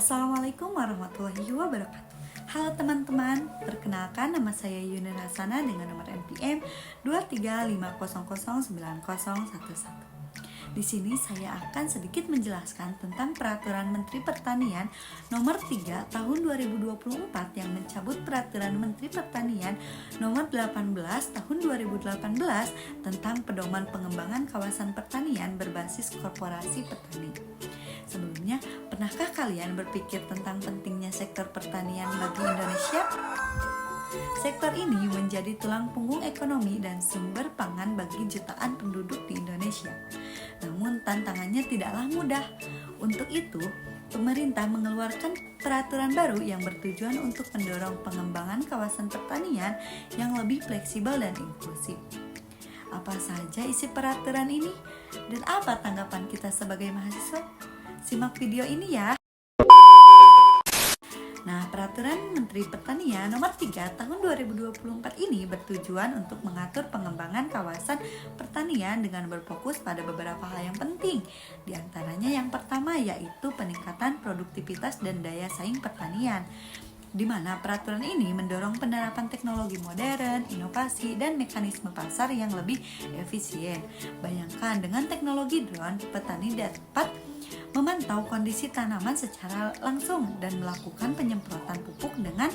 Assalamualaikum warahmatullahi wabarakatuh. Halo teman-teman, perkenalkan nama saya Yunir Hasana dengan nomor NPM 235009011. Di sini saya akan sedikit menjelaskan tentang Peraturan Menteri Pertanian Nomor 3 Tahun 2024 yang mencabut Peraturan Menteri Pertanian Nomor 18 Tahun 2018 tentang pedoman pengembangan kawasan pertanian berbasis korporasi petani. Sebelumnya, pernahkah kalian berpikir tentang pentingnya sektor pertanian bagi Indonesia? Sektor ini menjadi tulang punggung ekonomi dan sumber pangan bagi jutaan penduduk di Indonesia. Namun tantangannya tidaklah mudah. Untuk itu, pemerintah mengeluarkan peraturan baru yang bertujuan untuk mendorong pengembangan kawasan pertanian yang lebih fleksibel dan inklusif. Apa saja isi peraturan ini? Dan apa tanggapan kita sebagai mahasiswa? Simak video ini ya. Nah, Peraturan Menteri Pertanian Nomor 3 Tahun 2024 ini bertujuan untuk mengatur pengembangan kawasan pertanian dengan berfokus pada beberapa hal yang penting. Di antaranya yang pertama yaitu peningkatan produktivitas dan daya saing pertanian, di mana peraturan ini mendorong penerapan teknologi modern, inovasi, dan mekanisme pasar yang lebih efisien. Bayangkan dengan teknologi drone, petani dapat memantau kondisi tanaman secara langsung dan melakukan penyemprotan pupuk dengan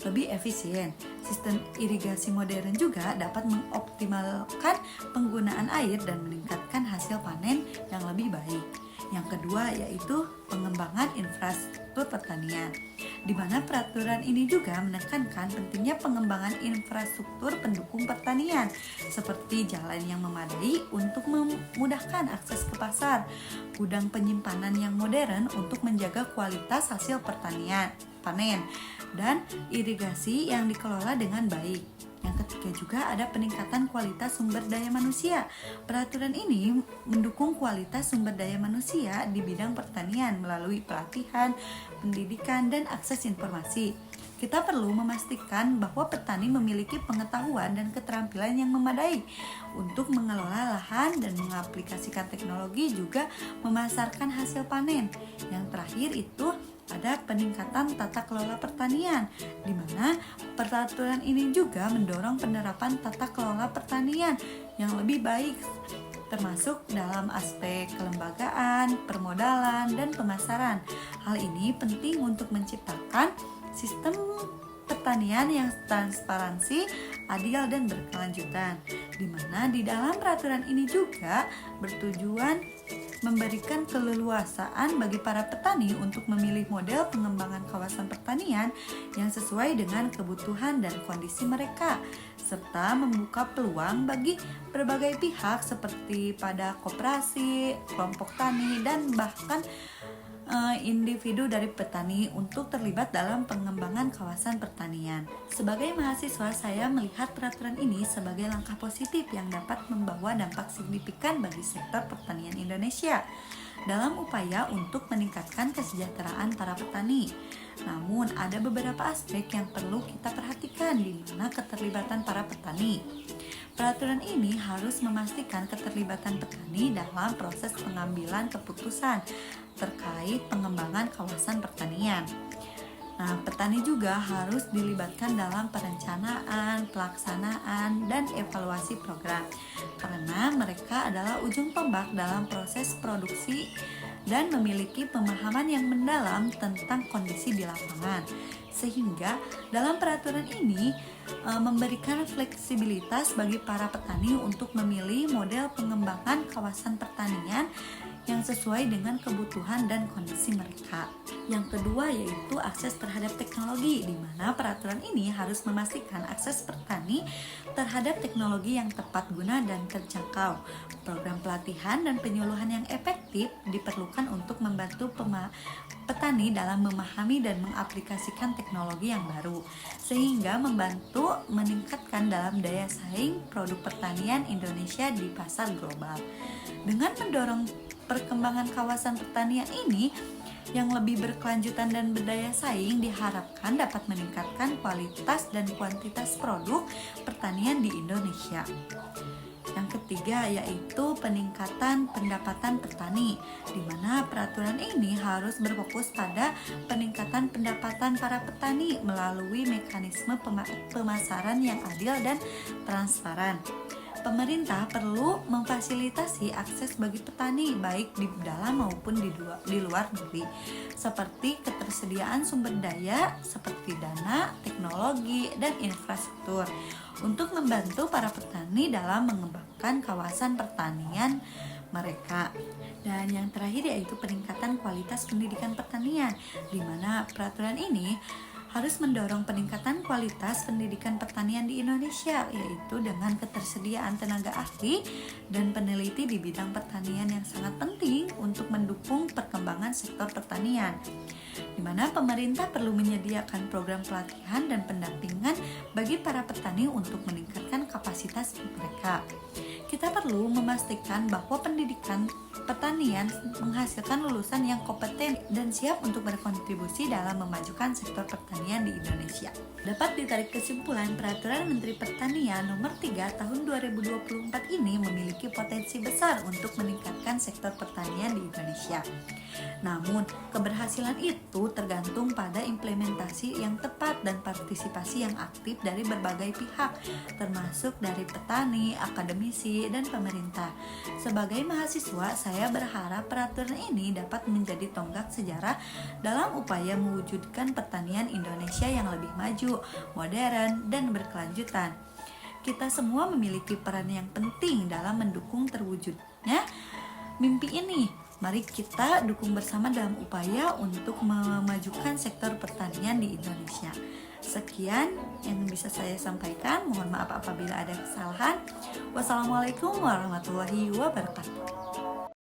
lebih efisien. Sistem irigasi modern juga dapat mengoptimalkan penggunaan air dan meningkatkan hasil panen yang lebih baik. Yang kedua yaitu pengembangan infrastruktur pertanian, di mana peraturan ini juga menekankan pentingnya pengembangan infrastruktur pendukung pertanian seperti jalan yang memadai untuk memudahkan akses ke pasar, gudang penyimpanan yang modern untuk menjaga kualitas hasil panen, dan irigasi yang dikelola dengan baik. Yang ketiga juga ada peningkatan kualitas sumber daya manusia. Peraturan ini mendukung kualitas sumber daya manusia di bidang pertanian melalui pelatihan, pendidikan, dan akses informasi. Kita perlu memastikan bahwa petani memiliki pengetahuan dan keterampilan yang memadai untuk mengelola lahan dan mengaplikasikan teknologi, juga memasarkan hasil panen. Yang terakhir itu ada peningkatan tata kelola pertanian, di mana peraturan ini juga mendorong penerapan tata kelola pertanian yang lebih baik, termasuk dalam aspek kelembagaan, permodalan, dan pemasaran. Hal ini penting untuk menciptakan sistem pertanian yang transparansi, adil, dan berkelanjutan, di mana di dalam peraturan ini juga bertujuan memberikan keleluasaan bagi para petani untuk memilih model pengembangan kawasan pertanian yang sesuai dengan kebutuhan dan kondisi mereka, serta membuka peluang bagi berbagai pihak seperti pada koperasi, kelompok tani, dan bahkan individu dari petani untuk terlibat dalam pengembangan kawasan pertanian. Sebagai mahasiswa, saya melihat peraturan ini sebagai langkah positif yang dapat membawa dampak signifikan bagi sektor pertanian Indonesia dalam upaya untuk meningkatkan kesejahteraan para petani. Namun, ada beberapa aspek yang perlu kita perhatikan, di mana keterlibatan para petani. Peraturan ini harus memastikan keterlibatan petani dalam proses pengambilan keputusan terkait pengembangan kawasan pertanian. Nah, petani juga harus dilibatkan dalam perencanaan, pelaksanaan, dan evaluasi program, karena mereka adalah ujung tombak dalam proses produksi dan memiliki pemahaman yang mendalam tentang kondisi di lapangan. Sehingga dalam peraturan ini memberikan fleksibilitas bagi para petani untuk memilih model pengembangan kawasan pertanian yang sesuai dengan kebutuhan dan kondisi mereka. Yang kedua yaitu akses terhadap teknologi, di mana peraturan ini harus memastikan akses petani terhadap teknologi yang tepat guna dan terjangkau. Program pelatihan dan penyuluhan yang efektif diperlukan untuk membantu petani dalam memahami dan mengaplikasikan teknologi yang baru, sehingga membantu meningkatkan dalam daya saing produk pertanian Indonesia di pasar global. Dengan mendorong perkembangan kawasan pertanian ini yang lebih berkelanjutan dan berdaya saing, diharapkan dapat meningkatkan kualitas dan kuantitas produk pertanian di Indonesia. Yang ketiga yaitu peningkatan pendapatan petani, di mana peraturan ini harus berfokus pada peningkatan pendapatan para petani melalui mekanisme pemasaran yang adil dan transparan. Pemerintah perlu memfasilitasi akses bagi petani baik di dalam maupun di luar negeri, seperti ketersediaan sumber daya seperti dana, teknologi, dan infrastruktur untuk membantu para petani dalam mengembangkan kawasan pertanian mereka. Dan yang terakhir yaitu peningkatan kualitas pendidikan pertanian, di mana peraturan ini harus mendorong peningkatan kualitas pendidikan pertanian di Indonesia, yaitu dengan ketersediaan tenaga ahli dan peneliti di bidang pertanian yang sangat penting untuk mendukung perkembangan sektor pertanian, di mana pemerintah perlu menyediakan program pelatihan dan pendampingan bagi para petani untuk meningkatkan kapasitas mereka. Kita perlu memastikan bahwa pendidikan pertanian menghasilkan lulusan yang kompeten dan siap untuk berkontribusi dalam memajukan sektor pertanian di Indonesia. Dapat ditarik kesimpulan, Peraturan Menteri Pertanian Nomor 3 Tahun 2024 ini memiliki potensi besar untuk meningkatkan sektor pertanian di Indonesia. Namun, keberhasilan itu tergantung pada implementasi yang tepat dan partisipasi yang aktif dari berbagai pihak, termasuk dari petani, akademisi, dan pemerintah. Sebagai mahasiswa, saya berharap peraturan ini dapat menjadi tonggak sejarah dalam upaya mewujudkan pertanian Indonesia yang lebih maju, modern, dan berkelanjutan. Kita semua memiliki peran yang penting dalam mendukung terwujudnya mimpi ini. Mari kita dukung bersama dalam upaya untuk memajukan sektor pertanian di Indonesia. Sekian yang bisa saya sampaikan. Mohon maaf apabila ada kesalahan. Wassalamualaikum warahmatullahi wabarakatuh.